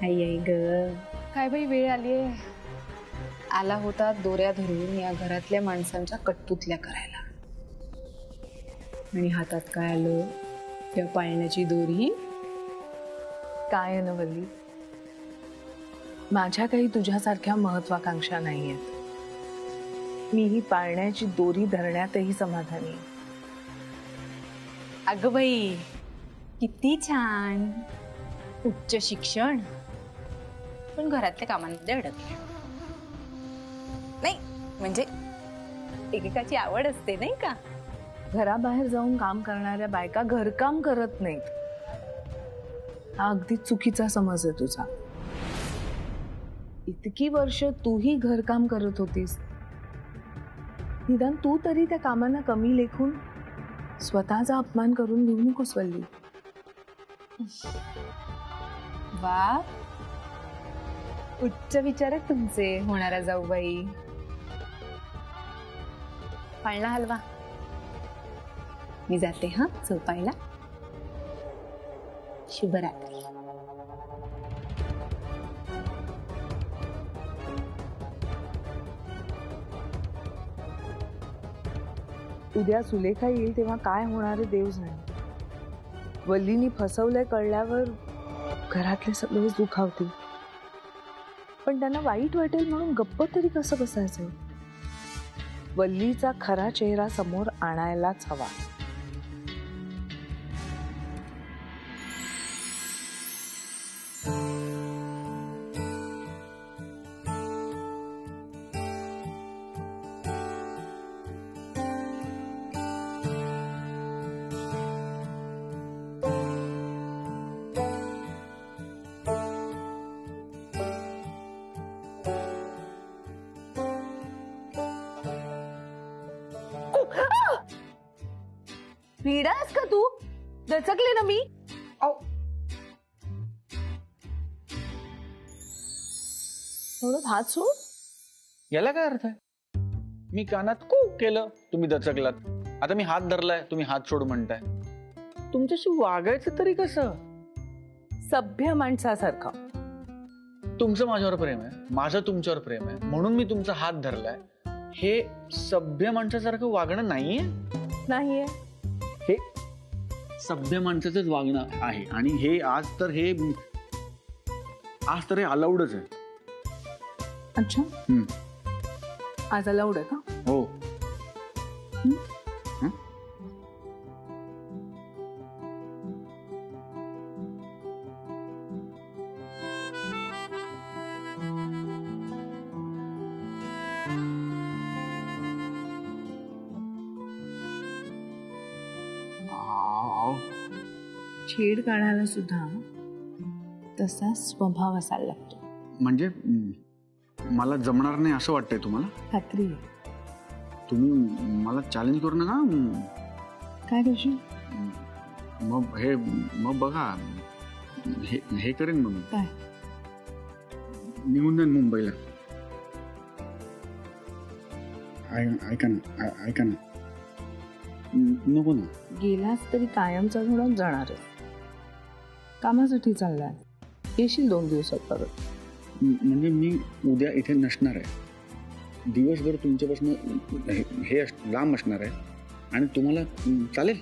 आई आई ग, काय बाई वेळ आलीये. आला होता दोऱ्या धरून या घरातल्या माणसांच्या कटपुतल्या करायला. आणि हातात काय आलं? त्या पाळण्याची दोरी. काय न वल्ली, माझ्या काही तुझ्यासारख्या महत्वाकांक्षा नाहीयेत. मी ही पाळण्याची दोरी धरण्यातही समाधानी आहे. अगं बाई, किती छान. उच्च शिक्षण पण घरातल्या कामांमध्ये अडकले नाही. म्हणजे एकेकाची आवड असते नाही का? घराबाहेर जाऊन काम करणाऱ्या बायका घरकाम करत नाहीत, हा अगदी चुकीचा समज आहे तुझा. इतकी वर्ष तूही घरकाम करत होतीस, निदान तू तरी त्या कामांना कमी लेखून स्वतःचा अपमान करून घेऊ नकोस वल्ली. वा, उच्च विचार आहेत तुमचे होणाऱ्या जाऊबाई. पाळणा हलवा, मी जाते हा झोपायला. शुभरात्री. उद्या सुलेखा येईल तेव्हा काय होणार आहे देव जाणे. वल्लीनी फसवलंय कळल्यावर घरातले सगळे दुखावतील, पण त्यांना वाईट वाटेल म्हणून गप्प तरी कसं बसायचं. वल्लीचा खरा चेहरा समोर आणायलाच हवा. भिडास का तू? दचकले ना मी. थोडं हात सोड. याला काय अर्थ आहे? मी कानात कू केलं, तुम्ही दचकलात. आता मी हात धरलाय, तुम्ही हात सोड म्हणताय. तुमच्याशी वागायचं तरी कसं? सभ्य माणसासारखं. तुमचं माझ्यावर प्रेम आहे, माझं तुमच्यावर प्रेम आहे, म्हणून मी तुमचा हात धरलाय. हे सभ्य माणसासारखं वागणं नाहीये. हे सभ्य माणसाचंच वागणं आहे. आणि हे आज तर हे अलाउडच आहे. अच्छा, आज अलाउड आहे का? हो. छेड काढायला सुद्धा तसा स्वभाव असायला लागतो. म्हणजे मला जमणार नाही असं वाटतंय तुम्हाला? खात्री आहे. तुम्ही मला चॅलेंज करू नका. काय करशील? मग बघा, हे करेन मग. काय? निघून जाईन मुंबईला. ऐका ना, नको ना. गेलास तरी कायमचा थोडा जाणार आहे. कामासाठी चाललाय, येशील 2 दिवसात परत. म्हणजे मी उद्या इथे नसणार आहे. दिवसभर तुमच्यापासून हे लांब असणार आहे. आणि तुम्हाला चालेल?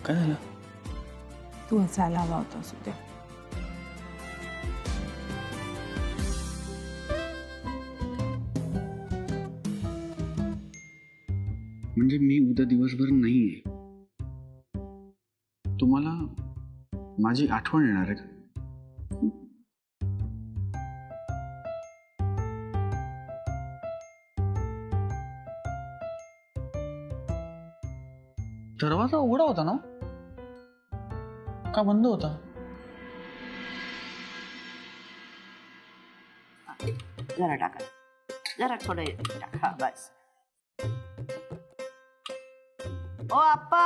काय झालं? तू असायला हवा होतास उद्या. म्हणजे मी उद्या दिवसभर नाहीये. तुम्हाला माझी आठवण येणार आहे का? दरवाजा उघडा होता ना? का बंद होता? जरा टाका, जरा थोडं टाका. हा बस. ओ आप्पा,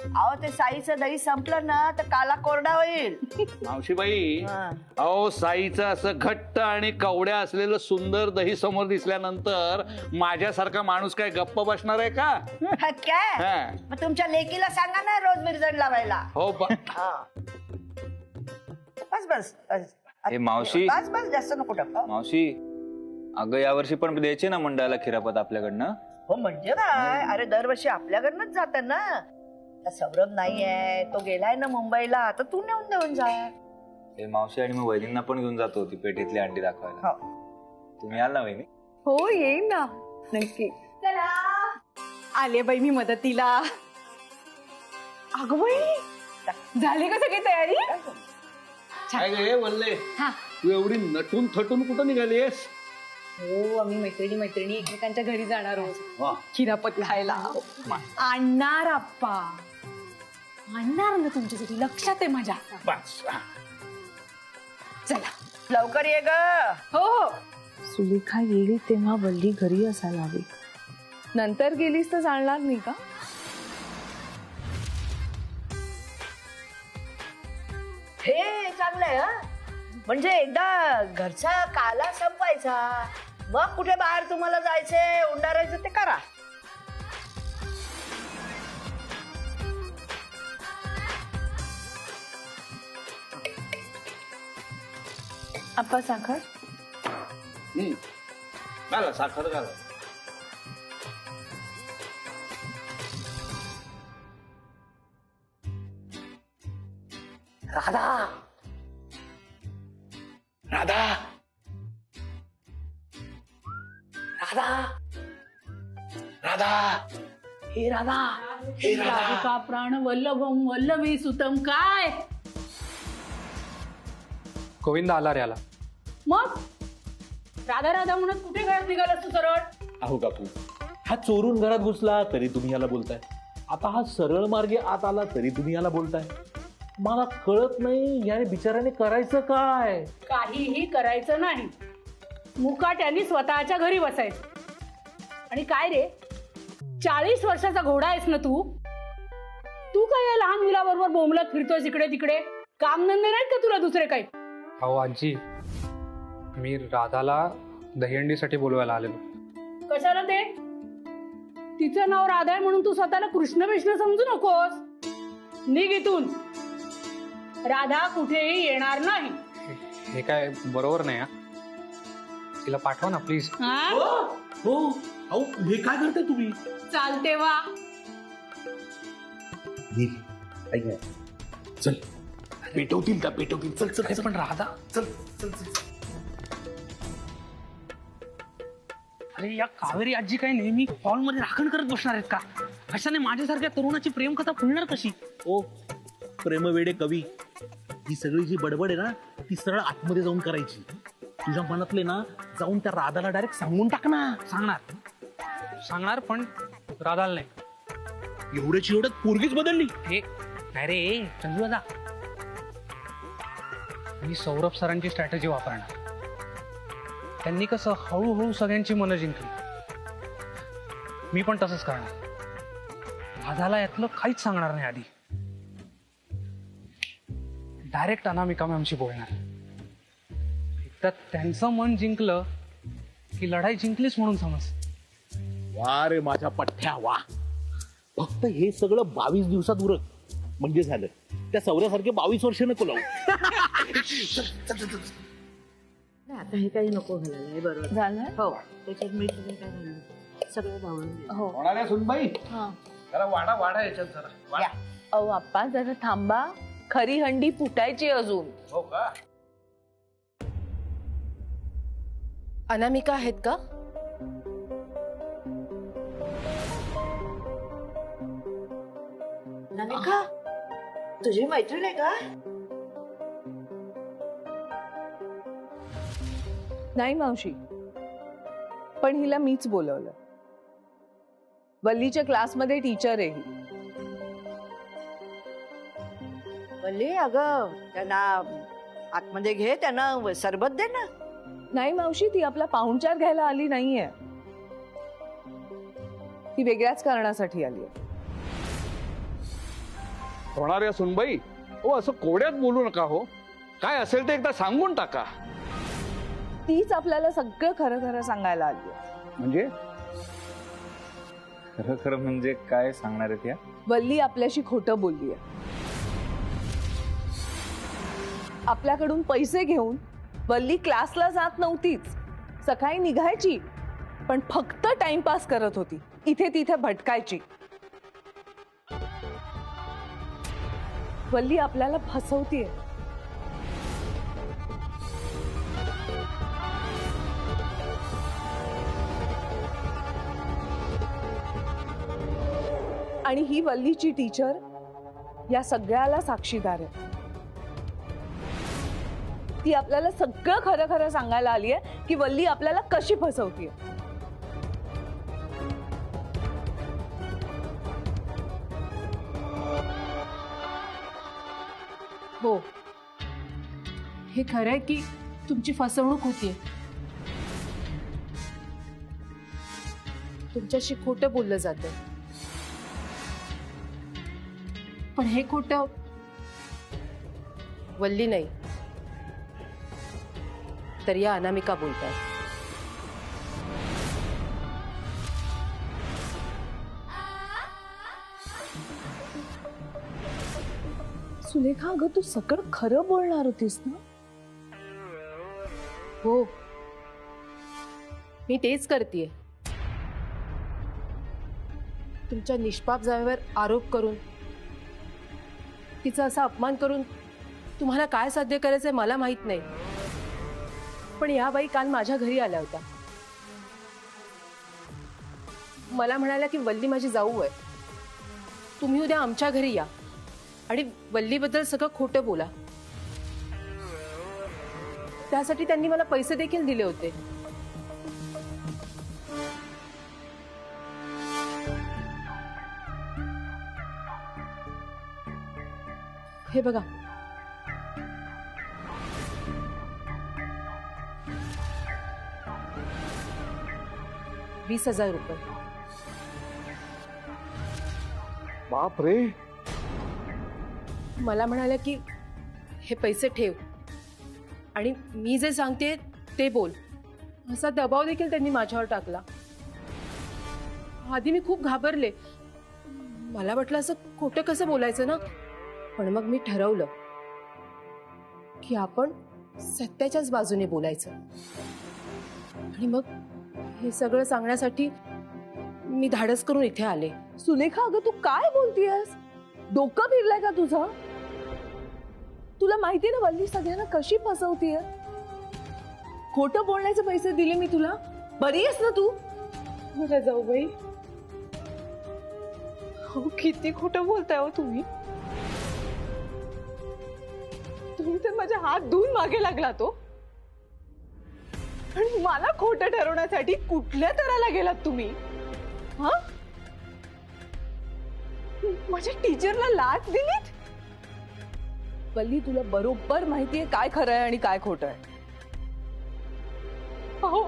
अहो ते साईचं दही संपलं ना तर काला कोरडा होईल. मावशीबाई, हा. अहो साईचं असं घट्ट आणि कवड्या असलेलं सुंदर दही समोर दिसल्यानंतर माझ्यासारखा माणूस काय गप्प बसणार आहे का? काय हा. मग तुमच्या लेकीला सांगा ना रोज मिरजण लावायला. हो हा. बस बस बस. हे मावशी. बस बस जास्त नको टाकू. मावशी, अगं यावर्षी पण द्यायचे ना मंडळाला खिरापत आपल्याकडनं. हो म्हणजे काय, अरे दरवर्षी आपल्याकडनंच जात ना. आता सौरभ नाहीये, तो गेलाय ना मुंबईला, आता तू नेऊन देऊन जा. हे मावशी, आणि मग वहिनींना पण घेऊन जातो होती पेटीतली अंडी दाखवायला. हो. तुम्ही याल ना वहिनी? हो येईन ना, नक्की. चला आले बाई मी मदतीला. अगं बाई झाली का सगळी तयारी? काय गे वल्ले, हा. तू एवढी नटून थटून कुठं निघालीस? हो आम्ही मैत्रिणी एकमेकांच्या घरी जाणार आहोत वा. खिरापत खायला. आणणार आप्पा, आणणार ना तुमच्यासाठी, लक्षात आहे माझ्या. बस. चला लवकर ये ग. हो हो. सुलेखा येईल तेव्हा वल्ली घरी असायला हवी. नंतर गेलीस तर चालणार नाही का? हे चांगलंय हा. म्हणजे एकदा घरचा काला संपायचा, मग कुठे बाहेर तुम्हाला जायचंय उंडारायचं ते करा. आप्पा साखर. घाला साखर घाला. राधा राधा, राधा राधा, हे राधा. हे राधा. राधिका प्राण वल्लभम वल्लभी सुतम. काय गोविंद आला रे आला. मग राधा राधा म्हणत कुठे घरात निघालास तू सरळ? अहो काकू, हा चोरून घरात घुसला तरी तुम्ही याला बोलताय. आता हा सरळ मार्गे आत आला तरी तुम्ही याला बोलताय. मला कळत नाही या बिचाराने करायचं काय. काहीही करायचं नाही, मुकाट्याने स्वतःच्या घरी बसायचं. आणि काय रे, 40 वर्षाचा घोडा आहेस ना तू? तू काय या लहान मुलाबरोबर बोंबलत फिरतोय इकडे तिकडे? कामधंदे नाहीत का तुला दुसरे काही? अहो आजी, मी राधाला दहीहंडीसाठी बोलवायला आलेलो. कशाला ते? तिचं नाव राधा आहे म्हणून तू स्वतःला कृष्ण विष्णू समजू नकोस. निघ इथून. राधा कुठेही येणार नाही. हे काय बरोबर नाही. हा, तिला पाठवा ना प्लीज. हो अहो, हे काय करताय तुम्ही? चालते वा. चल, पेटवतील का पेटवतील. चल चल अरे पण राधा, चल चल चल. अरे या कावेरी आजी काय नेहमी हॉलमध्ये राखण करत बसणार आहेत का? अशाने माझ्यासारख्या तरुणाची प्रेमकथा फुलणार कशी? ओ प्रेमवेडे कवी, ही सगळी जी बडबड आहे ना, ती सरळ आतमध्ये जाऊन करायची. तुझ्या मनातले ना जाऊन त्या राधाला डायरेक्ट सांगून टाक ना. सांगणार पण राधाला नाही. एवढ्याची एवढ्यात पोरगीच बदलली. हे नाही रे चंदू दादा, मी सौरभ सरांची स्ट्रॅटेजी वापरणार. त्यांनी कसं हळूहळू सगळ्यांची मनं जिंकली, मी पण तसंच करणार. राधाला यातलं काहीच सांगणार नाही. आधी डायरेक्ट अनामिका मॅमशी बोलणार. एकदा त्यांचं मन जिंकलं की लढाई जिंकलीच म्हणून समज. वा रे माझ्या पठ्ठ्या वा. फक्त हे सगळं 22 दिवसात उरक म्हणजे झालं. त्या सौऱ्यासारखे 22 वर्ष नको लावू. आता हे काही नको घालायला. हे बरोबर झालं. हो. त्याच्यात मीठ वगैरे काय घालणार, सगळं धावून. हो. होणाऱ्या सुनबाई, हा. जरा वाडा वाडा याच्यात जरा वाडा. अहो आप्पा जरा थांबा, खरी हंडी फुटायची अजून. हो का? अनामिका आहेत का? अनामिका तुझी मैत्रीण आहे का? नाही मावशी, पण हिला मीच बोलवलं. वल्लीच्या क्लासमध्ये टीचर आहे ही. वल्ली अगं त्यांना आतमध्ये घे, त्यांना सरबत दे ना. नाही मावशी, ती आपला पाहुणचार घ्यायला आली नाहीये. ती वेगळ्याच कारणासाठी आली आहे. होणाऱ्या सुनबाई, हो असं कोड्यात बोलू नका हो. काय असेल ते एकदा सांगून टाका. तीच आपल्याला सगळं खरं खरं सांगायला आली म्हणजे खरं खरं म्हणजे काय सांगणार आहेत या? वल्ली आपल्याशी खोटं बोलली आपल्याकडून पैसे घेऊन वल्ली क्लासला जात नव्हतीच. सकाळी निघायची पण फक्त टाइमपास करत होती, इथे तिथे भटकायची. वल्ली आपल्याला फसवतीये. आणि ही वल्लीची टीचर या सगळ्याला साक्षीदार आहे. ती आपल्याला सगळं खरं खरं सांगायला आली आहे की वल्ली आपल्याला कशी फसवतीये. हो, हे खरं आहे की तुमची फसवणूक होतीये. तुमच्याशी खोटं बोललं जातं, पण हे खोटं वल्ली नाही तर या अनामिका बोलतात. सुलेखा, अगं तू सगळं खरं बोलणार होतीस ना? हो, मी तेच करतेय. तुमच्या निष्पाप जावेवर आरोप करून, तिचा असा अपमान करून तुम्हाला काय साध्य करायचंय मला माहित नाही. पण या बाई काल माझ्या घरी आल्या होत्या. मला म्हणाल्या की वल्ली माझी जाऊ आहे, तुम्ही उद्या आमच्या घरी या आणि वल्लीबद्दल सगळं खोटं बोला. त्यासाठी त्यांनी मला पैसे देखील दिले होते. हे बघा, ₹20,000. बाप रे. मला म्हणाल्या की हे पैसे ठेव आणि मी जे सांगते ते बोल, असा दबाव देखील त्यांनी माझ्यावर टाकला. आधी मी खूप घाबरले. मला वाटलं असं खोटं कसं बोलायचं ना, पण मग मी ठरवलं की आपण सत्याच्याच बाजूने बोलायचं. आणि मग हे सगळं सांगण्यासाठी मी धाडस करून इथे आले. सुलेखा, अगं तू काय बोलतीयस? डोकं फिरलंय का तुझं? तुला माहिती ना वल्ली सगळ्यांना कशी फसवतीये? खोटं बोलण्याचे पैसे दिले मी तुला. बरी आहेस ना तू? मला जाऊ बाई, हो किती खोटं बोलताय हो तुम्ही. तुम्ही तर माझे हात धुवून मागे लागला तो, आणि मला खोटं ठरवण्यासाठी कुठल्या तराला गेलात तुम्ही? हा, माझ्या टीचरला लाच दिलीत? वल्ली, तुला बरोबर माहितीये काय खरं आहे आणि काय खोटं आहे. अहो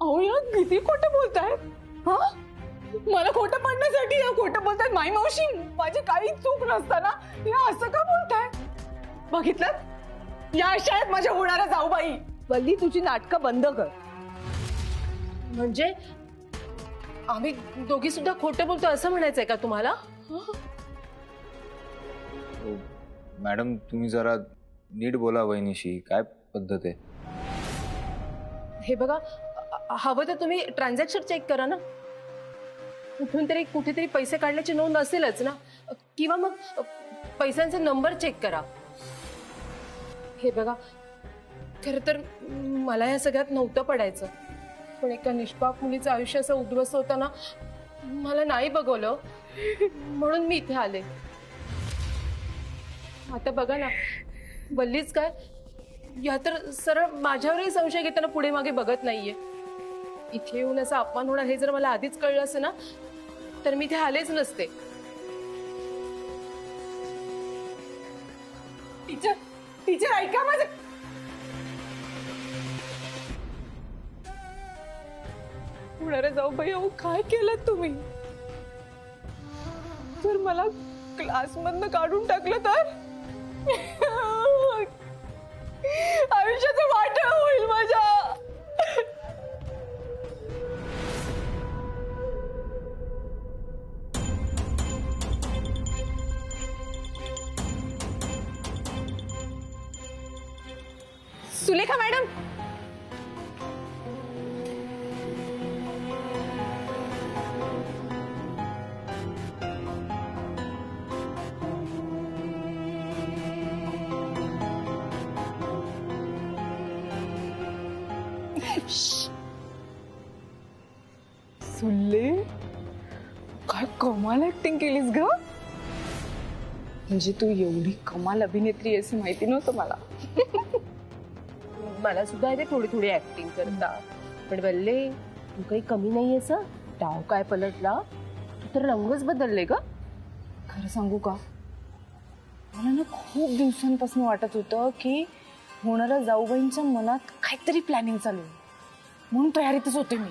अहो, या किती खोटं बोलताय. हा, मला खोटं पडण्यासाठी या खोटं बोलताय. माई मावशी, माझी काही चूक नसताना या असं का बोलताय? बघितलं, या शाळेत माझ्या होणाऱ्या जाऊबाई. वल्ली, तुझी नाटकं बंद कर. म्हणजे आम्ही दोघी सुद्धा खोटं बोलतो असं म्हणायचंय का तुम्हाला? मॅडम, तुम्ही जरा नीट बोला वहिनीशी. काय पद्धत आहे? हे बघा, हवं तर तुम्ही ट्रान्झॅक्शन चेक करा ना. कुठून तरी कुठेतरी पैसे काढण्याची नोंद असेलच ना, किंवा मग पैशांचे नंबर चेक करा. हे बघा, खरं तर मला या सगळ्यात नव्हतं पडायचं, पण एका निष्पाप मुलीचं आयुष्य असं उद्ध्वस्त होताना मला नाही बघवलं, म्हणून मी इथे आले. आता बघा ना, वल्लीच काय, या तर सरळ माझ्यावरही संशय घेताना पुढे मागे बघत नाहीये. इथे येऊन असा अपमान होणार हे जर मला आधीच कळलं असं ना, तर मी इथे आलेच नसते. टीचर, टीचर ऐका माझं. होणाऱ्या जाऊबाई, अहो काय केलं तुम्ही? जर मला क्लासमधनं काढून टाकलं तर आयुष्याचं वाटळ होईल माझ्या. सुलेखा मॅडम, सुल्ले काय कमाल ऍक्टिंग केलीस ग. म्हणजे तू एवढी कमाल अभिनेत्री असे माहिती नव्हतं मला. मला सुद्धा येते थोडी थोडी ऍक्टिंग करता, पण वल्ले तू काही कमी नाहीयेस. डाव काय पलटला, तू तर रंगच बदलले ग. खरं सांगू का, मला ना खूप दिवसांपासून वाटत होतं की होणाऱ्या जाऊबाईंच्या मनात काहीतरी प्लॅनिंग चालू आहे, म्हणून तयारीतच होते मी.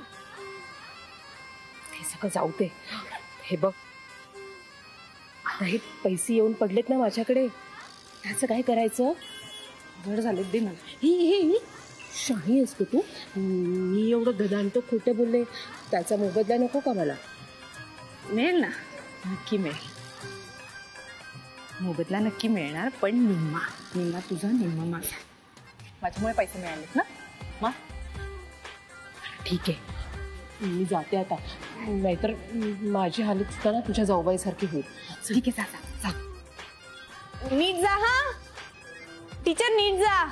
हे सगळं जाऊ दे. हे बघ, आता हे पैसे येऊन पडलेत ना माझ्याकडे, त्याचं काय करायचं. धड झाले दे मला. ही शाही असतो तू. मी एवढं गदांत खोटं बोलले, त्याचा मोबदला नको का मला. मिळेल ना, नक्की मिळेल. मोबदला नक्की मिळणार, पण निम्मा निम्मा तुझा निम्मा माझा. माझ्यामुळे पैसे मिळालेत ना. मा ठीक आहे, मी जाते आता, नाहीतर माझी हालत सुद्धा ना तुझ्या जाऊबाईसारखी होईल. ठीक आहे, जा जा जा. नीट जा हा टीचर, नीट जा.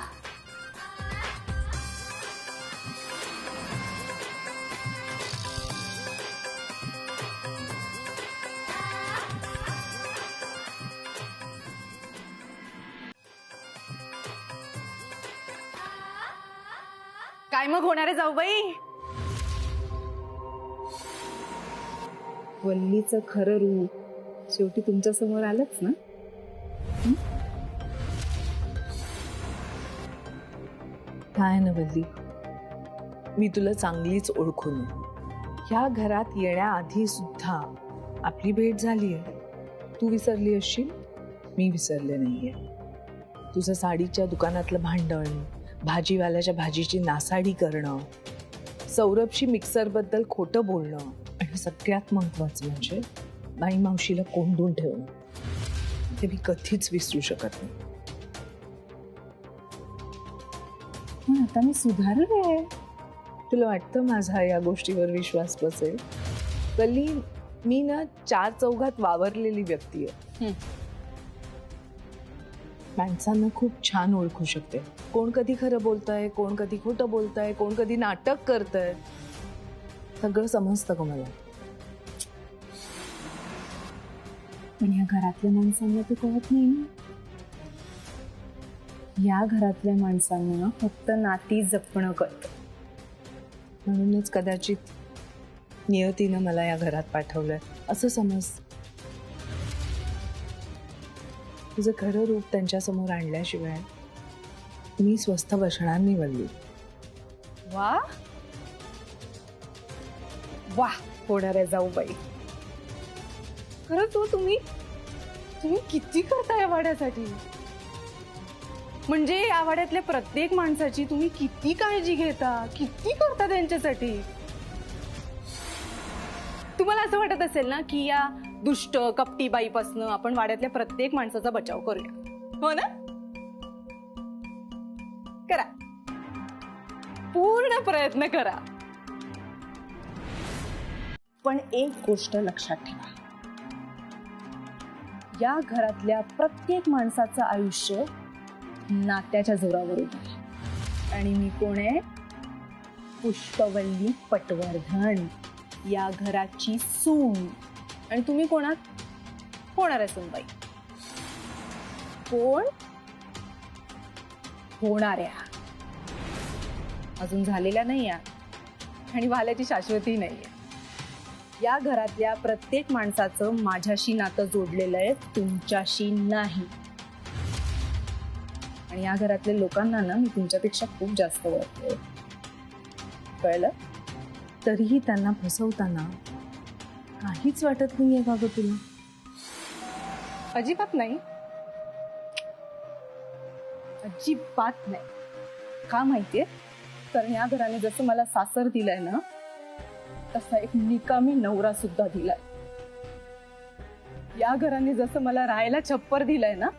काय मग होणार आहे जाऊबाई. वल्लीचं खरं रूप शेवटी तुमच्या समोर आलंच ना. काय ना वल्ली, मी तुला चांगलीच ओळखून ह्या घरात येण्याआधी सुद्धा आपली भेट झाली आहे. तू विसरली असशील, मी विसरले नाहीये. तुझं साडीच्या दुकानातलं भांडण, भाजीवाल्याच्या भाजीची नासाडी करणं, सौरभशी मिक्सरबद्दल खोटं बोलणं, आणि सगळ्यात महत्वाचं म्हणजे बाई मावशीला कोंडून ठेवणं, ते मी कधीच विसरू शकत नाही. पण आता मी सुधारले. तुला वाटतं माझा या गोष्टीवर विश्वास बसेल? वल्ली, मी ना 4 चौघात वावरलेली व्यक्ती आहे. माणसांना खूप छान ओळखू शकते. कोण कधी खरं बोलतंय, कोण कधी खोटं बोलतंय, कोण कधी नाटक करतंय, सगळं समजतं का मला. पण या घरातल्या माणसांना ते कळत नाही ना. या घरातल्या माणसांना फक्त नाती जपणं कळतं. म्हणूनच कदाचित नियतीनं मला या घरात पाठवलंय असं समज. तुझं खरं रूप त्यांच्यासमोर आणल्याशिवाय मी स्वस्थ बसणार नाही वल्ली. वा वा, होणार आहे जाऊबाई. खरंच हो, तुम्ही किती करता या वाड्यासाठी. म्हणजे या वाड्यातल्या प्रत्येक माणसाची तुम्ही किती काळजी घेता, किती करता त्यांच्यासाठी. तुम्हाला असं वाटत असेल ना की या दुष्ट कपटी बाईपासनं आपण वाड्यातल्या प्रत्येक माणसाचा बचाव करूया, हो ना. करा, पूर्ण प्रयत्न करा. पण एक गोष्ट लक्षात ठेवा, या घरातल्या प्रत्येक माणसाचं आयुष्य नात्याच्या जोरावर उभं आहे. आणि मी कोण आहे? पुष्पवल्ली पटवर्धन, या घराची सून. आणि तुम्ही कोणात होणार आहे सूनबाई? कोण होणाऱ्या, अजून झालेल्या नाही या, आणि वाल्याची शाश्वती नाहीये. या घरातल्या प्रत्येक माणसाचं माझ्याशी नातं जोडलेलं आहे, तुमच्याशी नाही. आणि या घरातल्या लोकांना ना मी तुमच्यापेक्षा खूप जास्त ओळखते, कळलं. तरीही त्यांना फसवताना काहीच वाटत नाहीये का ग तुला? अजिबात नाही, अजिबात नाही. का माहितीये? कारण या घराने जसं मला सासर दिलंय ना, तसा एक निकामी नवरा सुद्धा दिलाय. या घराने जसं मला राहायला छप्पर दिलंय ना,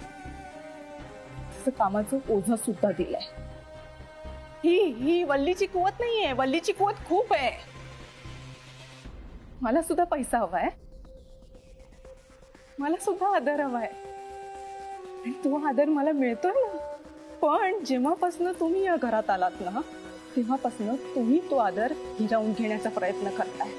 तसं कामाचं ओझं सुद्धा दिलंय. ही वल्लीची कुवत नाहीये, वल्लीची कुवत खूप आहे. मला सुद्धा पैसा हवाय, मला सुद्धा आदर हवाय, आणि तो आदर मला मिळतोय ना. पण जेव्हापासून तुम्ही या घरात आलात ना, तेव्हापासून तुम्ही तो आदर हिरावून घेण्याचा प्रयत्न करताय.